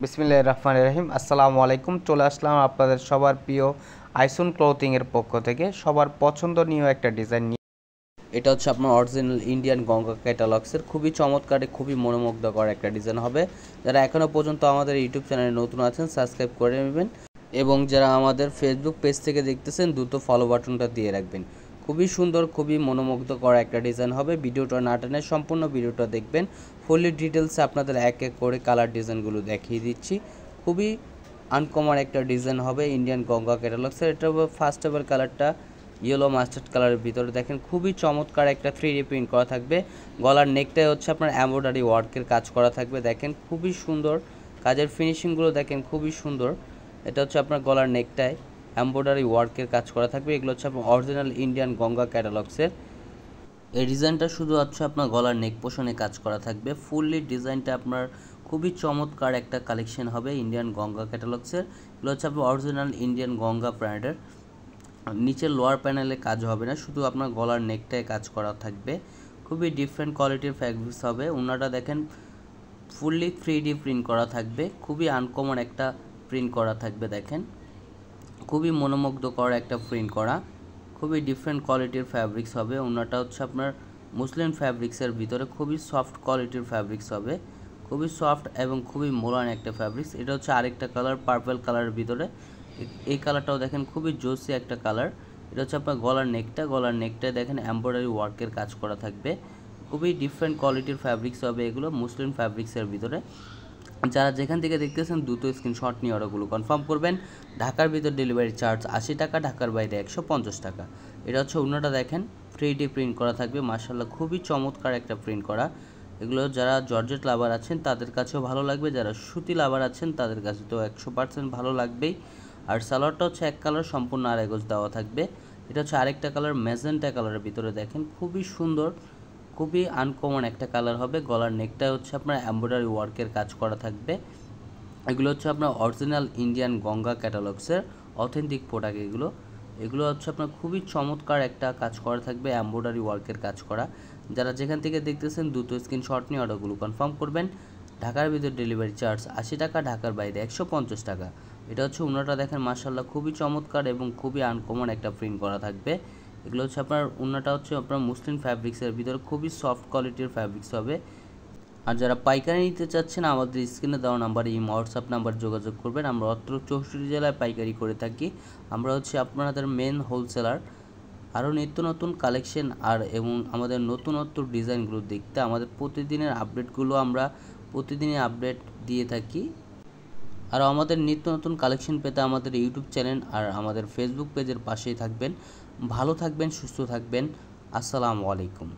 বিসমিল্লাহির রহমানির রহিম। আসসালামু আলাইকুম। চলে আসলাম আপনাদের সবার প্রিয় আইসন ক্লথিংয়ের পক্ষ থেকে সবার পছন্দনীয় একটা ডিজাইন নিয়ে। এটা হচ্ছে আপনার অরিজিনাল ইন্ডিয়ান গঙ্গা ক্যাটালগসের খুবই চমৎকার, খুবই মনোমুগ্ধকর একটা ডিজাইন হবে। যারা এখনও পর্যন্ত আমাদের ইউটিউব চ্যানেলে নতুন আছেন সাবস্ক্রাইব করে নেবেন, এবং যারা আমাদের ফেসবুক পেজ থেকে দেখতেছেন দ্রুত ফলো বাটনটা দিয়ে রাখবেন। খুবই সুন্দর, খুবই মনোমুগ্ধকর একটা ডিজাইন হবে। ভিডিওটা না টেনে সম্পূর্ণ ভিডিওটা দেখবেন। ফুললি ডিটেলসে আপনাদের এক এক করে কালার ডিজাইনগুলো দেখিয়ে দিচ্ছি। খুবই আনকমন একটা ডিজাইন হবে ইন্ডিয়ান গঙ্গা ক্যাটালগসের। এটা ফার্স্ট এবার কালারটা ইয়েলো মাস্টার্ড কালারের ভিতরে দেখেন খুবই চমৎকার একটা 3D প্রিন্ট করা থাকবে। গলার নেকটাই হচ্ছে আপনার এমব্রয়ডারি ওয়ার্কের কাজ করা থাকবে। দেখেন খুবই সুন্দর কাজের ফিনিশিংগুলো, দেখেন খুবই সুন্দর। এটা হচ্ছে আপনার গলার নেকটায় এমব্রয়ডারি ওয়ার্কের কাজ করা থাকবে। এগুলো হচ্ছে আপনার অরিজিনাল ইন্ডিয়ান গঙ্গা ক্যাটালগসের। এই ডিজাইনটা শুধু হচ্ছে আপনার গলার নেক পোষণে কাজ করা থাকবে। ফুললি ডিজাইনটা আপনার খুবই চমৎকার একটা কালেকশন হবে ইন্ডিয়ান গঙ্গা ক্যাটালগসের। এগুলো হচ্ছে আপনার অরিজিনাল ইন্ডিয়ান গঙ্গা ব্র্যান্ডের। নিচের লোয়ার প্যানেলে কাজ হবে না, শুধু আপনার গলার নেকটায় কাজ করা থাকবে। খুবই ডিফারেন্ট কোয়ালিটির ফ্যাব্রিক্স হবে। ওনাটা দেখেন ফুললি 3D প্রিন্ট করা থাকবে। খুবই আনকমন একটা প্রিন্ট করা থাকবে। দেখেন খুবই মনোমুগ্ধকর একটা প্রিন্ট করা, খুবই ডিফারেন্ট কোয়ালিটির ফ্যাব্রিক্স হবে। ওনাটা হচ্ছে আপনার মুসলিম ফ্যাব্রিক্সের ভিতরে খুবই সফট কোয়ালিটির ফ্যাব্রিক্স হবে, খুবই সফট এবং খুবই মোলায়েম একটা ফ্যাব্রিক্স। এটা হচ্ছে আরেকটা কালার পার্পল কালারের ভিতরে। এই কালারটাও দেখেন খুবই জোসি একটা কালার। এটা হচ্ছে আপনার গলার নেকটায় দেখেন এমব্রয়ডারি ওয়ার্কের কাজ করা থাকবে। খুবই ডিফারেন্ট কোয়ালিটির ফ্যাব্রিক্স হবে এগুলো মুসলিম ফ্যাব্রিক্সের ভিতরে। যারা যেখান থেকে দেখতেছেন দ্রুত স্ক্রিনশট নিয়ে অর্ডারগুলো কনফার্ম করবেন। ঢাকার ভিতর ডেলিভারি চার্জ 80 টাকা, ঢাকার বাইরে 150 টাকা। এটা হচ্ছে অন্যটা দেখেন 3D প্রিন্ট করা থাকবে। মাশাআল্লাহ খুবই চমৎকার একটা প্রিন্ট করা। এগুলো যারা জর্জেট লাভার আছেন তাদের কাছেও ভালো লাগবে, যারা সুতি লাভার আছেন তাদের কাছে তো 100% ভালো লাগবেই। আর সালোয়ারটা হচ্ছে এক কালার, সম্পূর্ণ আড়াই গজ দেওয়া থাকবে। এটা হচ্ছে আরেকটা কালার ম্যাজেন্টা কালারের ভিতরে। দেখেন খুবই সুন্দর, খুবই আনকমন একটা কালার হবে। গলার নেকটা হচ্ছে আপনার এমব্রয়ডারি ওয়ার্কের কাজ করা থাকবে। এগুলো হচ্ছে আপনার অরিজিনাল ইন্ডিয়ান গঙ্গা ক্যাটালগসের অথেন্টিক প্রোডাক্ট। এগুলো হচ্ছে আপনার খুবই চমৎকার একটা কাজ করা থাকবে, এমব্রয়ডারি ওয়ার্কের কাজ করা। যারা যেখান থেকে দেখতেছেন দ্রুত স্ক্রিনশট নিয়ে অর্ডারগুলো কনফার্ম করবেন। ঢাকার ভিতর ডেলিভারি চার্জ 80 টাকা, ঢাকার বাইরে 150 টাকা। এটা হচ্ছে ওনাটা দেখেন মাশাআল্লাহ খুবই চমৎকার এবং খুবই আনকমন একটা প্রিন্ট করা থাকবে। এগুলো হচ্ছে আপনার ওনাটা হচ্ছে আপনার মুসলিম ফ্যাব্রিক্সের ভিতরে খুবই সফট কোয়ালিটির ফ্যাব্রিক্স হবে। আর যারা পাইকারি নিতে চাচ্ছেন আমাদের স্ক্রিনে দেওয়া নাম্বারে হোয়াটসঅ্যাপ নাম্বার যোগাযোগ করবেন। আমরা অত্র 64 জেলায় পাইকারি করে থাকি। আমরা হচ্ছে আপনাদের মেন হোলসেলার। আরও নিত্য নতুন কালেকশন এবং আমাদের নতুনত্ব ডিজাইনগুলো দেখতে আমাদের প্রতিদিনের আপডেটগুলো আমরা প্রতিদিনই আপডেট দিয়ে থাকি। আর আমাদের নিত্য নতুন কালেকশন পেতে আমাদের ইউটিউব চ্যানেল আর আমাদের ফেসবুক পেজের পাশেই থাকবেন। ভালো থাকবেন, সুস্থ থাকবেন। আসসালামু আলাইকুম।